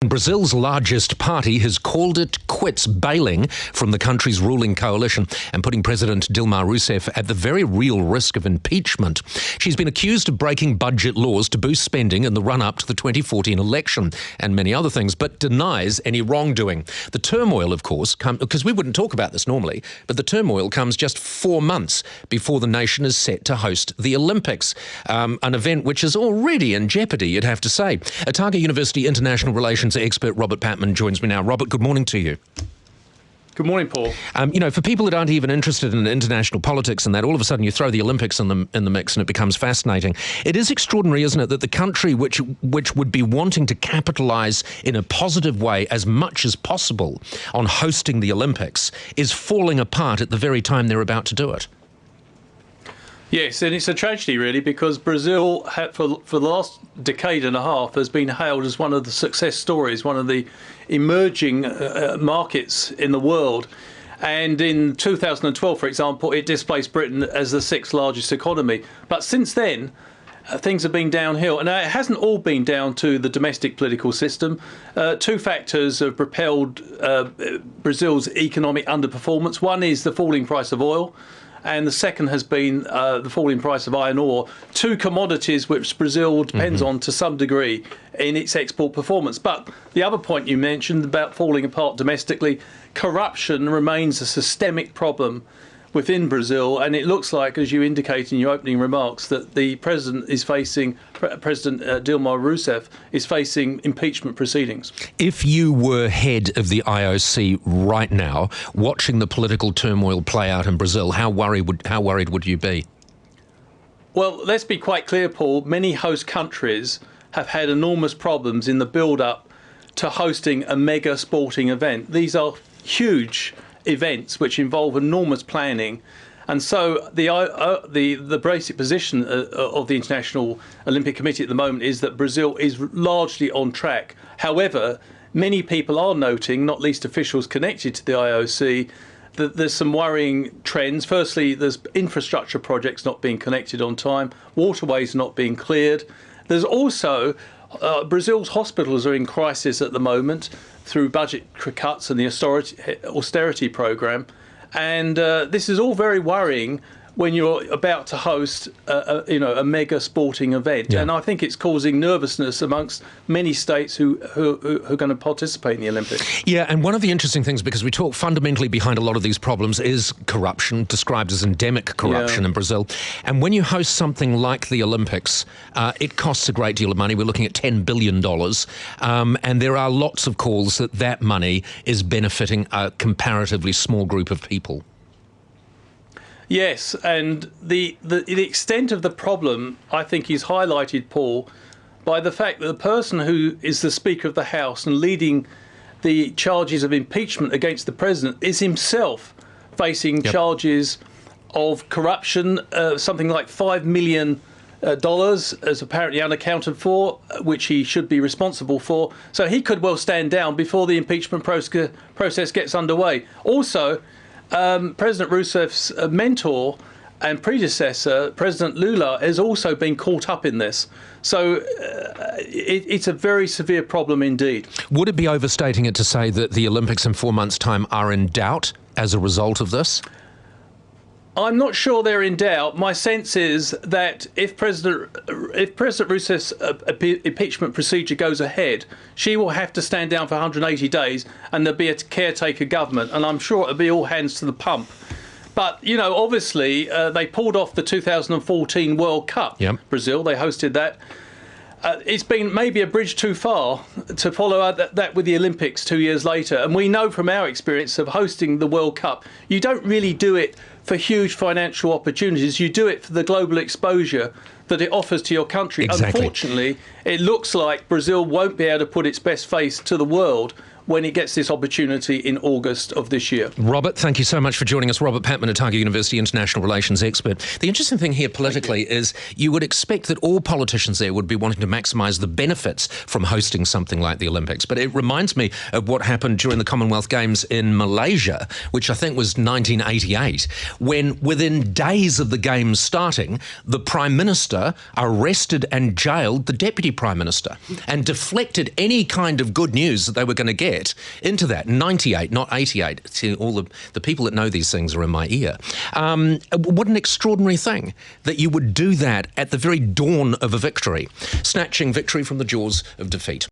Brazil's largest party has called it quits, bailing from the country's ruling coalition and putting President Dilma Rousseff at the very real risk of impeachment. She's been accused of breaking budget laws to boost spending in the run-up to the 2014 election and many other things, but denies any wrongdoing. The turmoil, of course, because we wouldn't talk about this normally, but the turmoil comes just 4 months before the nation is set to host the Olympics, an event which is already in jeopardy, you'd have to say. Otago University International Relations expert Robert Patman joins me now. Robert, good morning to you. Good morning, Paul. For people that aren't even interested in international politics and that, all of a sudden you throw the Olympics in the mix and it becomes fascinating. It is extraordinary, isn't it, that the country which would be wanting to capitalise in a positive way as much as possible on hosting the Olympics is falling apart at the very time they're about to do it. Yes, and it's a tragedy, really, because Brazil, for the last decade and a half, has been hailed as one of the success stories, one of the emerging markets in the world. And in 2012, for example, it displaced Britain as the sixth largest economy. But since then, things have been downhill. And it hasn't all been down to the domestic political system. Two factors have propelled Brazil's economic underperformance. One is the falling price of oil, and the second has been the falling price of iron ore, two commodities which Brazil depends on to some degree in its export performance. But the other point you mentioned about falling apart domestically, corruption remains a systemic problem within Brazil, and it looks like, as you indicate in your opening remarks, that the President Dilma Rousseff is facing impeachment proceedings. If you were head of the IOC right now, watching the political turmoil play out in Brazil, how worried would you be? Well, let's be quite clear, Paul. Many host countries have had enormous problems in the build-up to hosting a mega sporting event. These are huge events which involve enormous planning, and so the basic position of the International Olympic Committee at the moment is that Brazil is largely on track. However, many people are noting, not least officials connected to the IOC, that there's some worrying trends. Firstly, there's infrastructure projects not being connected on time, waterways not being cleared. There's also Brazil's hospitals are in crisis at the moment through budget cuts and the austerity program, and this is all very worrying when you're about to host a mega sporting event. Yeah. And I think it's causing nervousness amongst many states who are going to participate in the Olympics. Yeah, and one of the interesting things, because we talk fundamentally behind a lot of these problems, is corruption, described as endemic corruption in Brazil. And when you host something like the Olympics, it costs a great deal of money. We're looking at $10 billion. And there are lots of calls that money is benefiting a comparatively small group of people. Yes, and the extent of the problem, I think, is highlighted, Paul, by the fact that the person who is the Speaker of the House and leading the charges of impeachment against the President is himself facing charges of corruption, something like $5 million as apparently unaccounted for, which he should be responsible for. So he could well stand down before the impeachment process gets underway. Also, President Rousseff's mentor and predecessor, President Lula, has also been caught up in this. So it's a very severe problem indeed. Would it be overstating it to say that the Olympics in 4 months' time are in doubt as a result of this? I'm not sure they're in doubt. My sense is that if President Rousseff's impeachment procedure goes ahead, she will have to stand down for 180 days and there'll be a caretaker government, and I'm sure it'll be all hands to the pump. But, obviously, they pulled off the 2014 World Cup. Yep. Brazil, they hosted that. It's been maybe a bridge too far to follow that with the Olympics 2 years later. And we know from our experience of hosting the World Cup, you don't really do it for huge financial opportunities. You do it for the global exposure that it offers to your country. Exactly. Unfortunately, it looks like Brazil won't be able to put its best face to the world when it gets this opportunity in August of this year. Robert, thank you so much for joining us. Robert Patman, Otago University International Relations expert. The interesting thing here politically is you would expect that all politicians there would be wanting to maximise the benefits from hosting something like the Olympics. But it reminds me of what happened during the Commonwealth Games in Malaysia, which I think was 1988, when within days of the game starting, the Prime Minister arrested and jailed the Deputy Prime Minister and deflected any kind of good news that they were going to get into that. 98, not 88. See, all the people that know these things are in my ear. What an extraordinary thing that you would do that at the very dawn of a victory, snatching victory from the jaws of defeat.